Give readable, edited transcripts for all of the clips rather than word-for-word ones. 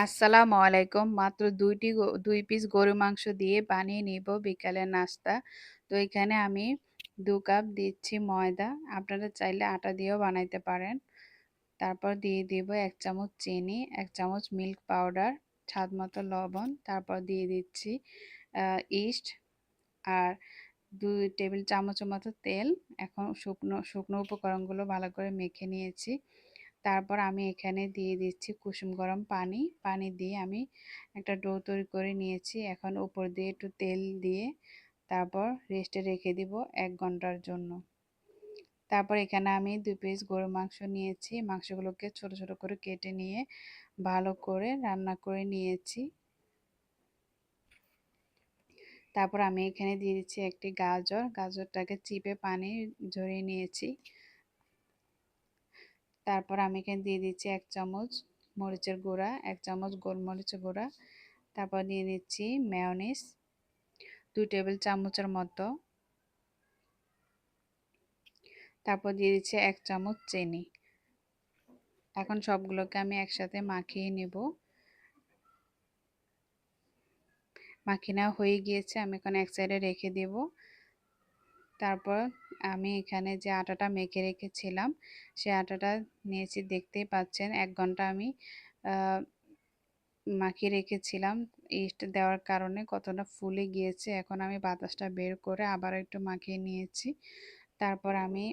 আসসালামু আলাইকুম। মাত্র ২ পিস গরুর মাংস দিয়ে বানিয়ে নিব বিকালের নাস্তা। তো এখানে আমি ২ কাপ দিচ্ছি ময়দা। আপনারা চাইলে আটা দিয়েও বানাইতে পারেন। তারপর দিয়ে দিব ১ চামচ চিনি, ১ চামচ মিল্ক পাউডার, স্বাদমতো লবণ। তারপর দিয়ে দিচ্ছি ইস্ট আর ২ টেবিল চামচের মতো তেল। এখন শুকনো উপকরণগুলো ভালো করে মেখে নিয়েছি। তারপর আমি এখানে দিয়ে দিচ্ছি কুসুম গরম পানি। পানি দিয়ে আমি একটা ডো তৈরি করে নিয়েছি। এখন উপর দিয়ে একটু তেল দিয়ে তারপর রেস্টে রেখে দিব ১ ঘন্টার জন্য। তারপর এখানে আমি ২ পিস গরুর মাংস নিয়েছি। মাংসগুলোকে ছোট ছোট করে কেটে নিয়ে ভালো করে রান্না করে নিয়েছি। তারপর আমি এখানে দিয়ে দিচ্ছি একটি গাজর। গাজরটাকে চিপে পানি ঝরিয়ে নিয়েছি। তারপর আমি এখানে দিয়ে দিচ্ছি ১ চামচ মরিচের গুঁড়া, ১ চামচ গোলমরিচের গুঁড়া। তারপর দিয়ে দিচ্ছি মেয়োনিজ ২ টেবিল চামচের মতো। তারপর দিয়ে দিচ্ছি ১ চামচ চিনি। এখন সবগুলোকে আমি একসাথে মাখিয়ে নেব। মাখিয়ে নেওয়া হয়ে গিয়েছে, আমি এখন এক সাইডে রেখে দেব। তারপর আমি এখানে যে আটাটা মেখে রেখেছিলাম সেই আটাটা নিয়েছি, দেখতেই পাচ্ছেন ১ ঘন্টা আমি মাখিয়ে রেখেছিলাম। ইস্ট দেওয়ার কারণে কতটা ফুলে গিয়েছে। এখন আমি বাতাসটা বের করে আবার একটু মাখিয়ে নিয়েছি। তারপর আমি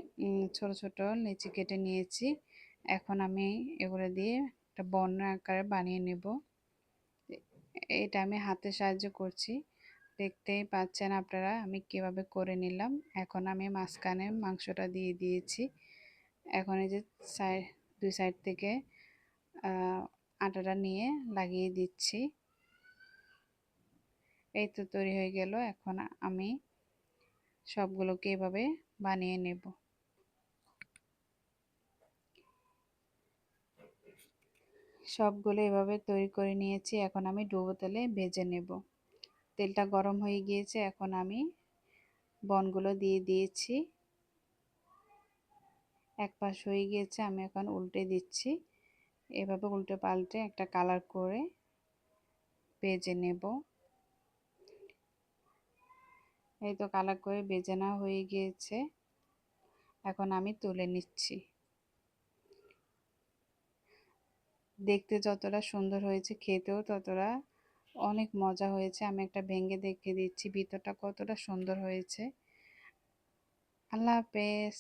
ছোট ছোট লেচি কেটে নিয়েছি। এখন আমি এগুলো দিয়ে একটা বর্ণ আকারে বানিয়ে নেব। এটা আমি হাতের সাহায্যে করছি, দেখতেই পাচ্ছেন আপনারা আমি কিভাবে করে নিলাম। এখন আমি মাঝখানে মাংসটা দিয়ে দিয়েছি। এখন এই যে দুই সাইড থেকে আটাটা নিয়ে লাগিয়ে দিচ্ছি। এই তো তৈরি হয়ে গেল। এখন আমি সবগুলোকে এভাবে বানিয়ে নেব। সবগুলো এভাবে তৈরি করে নিয়েছি। এখন আমি ডুবো তেলে ভেজে নেব। তেলটা গরম হয়ে গিয়েছে, এখন আমি বনগুলো দিয়ে দিয়েছি। এক পাশ হয়ে গিয়েছে, আমি এখন উল্টে দিচ্ছি। এভাবে উল্টে পাল্টে একটা কালার করে ভেজে নেব। এই তো কালার করে ভেজে নেওয়া হয়ে গিয়েছে, এখন আমি তুলে নিচ্ছি। দেখতে যতটা সুন্দর হয়েছে খেতেও ততটা অনেক মজা হয়েছে। আমি একটা ভেঙে দেখিয়ে দিচ্ছি ভিতরটা কতটা সুন্দর হয়েছে। আল্লাহ হাফেজ।